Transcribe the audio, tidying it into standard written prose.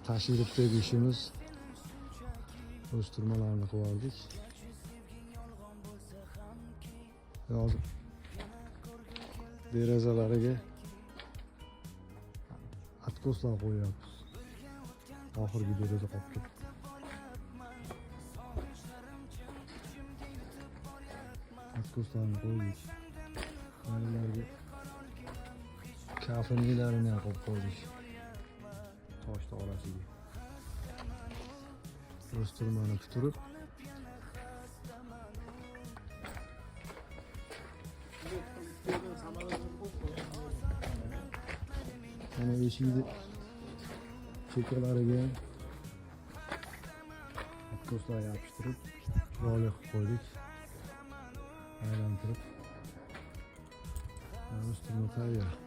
Tashiribdagi ishimiz o'stirmalarni qo'ydik. Hozir derazalariga atkoslar qo'yapmiz. Oxirgi deraza qolib ketdi. Atkoslarni qo'ydik. Ularga kafanlilarini qo'yib qo'ydik. Toshni orasiga. O'stirmani tutirib ana eshikni chekalariga atkoslar yopishtirib chiroyli qilib qo'ydik. Aylantirib o'stirma tayyor.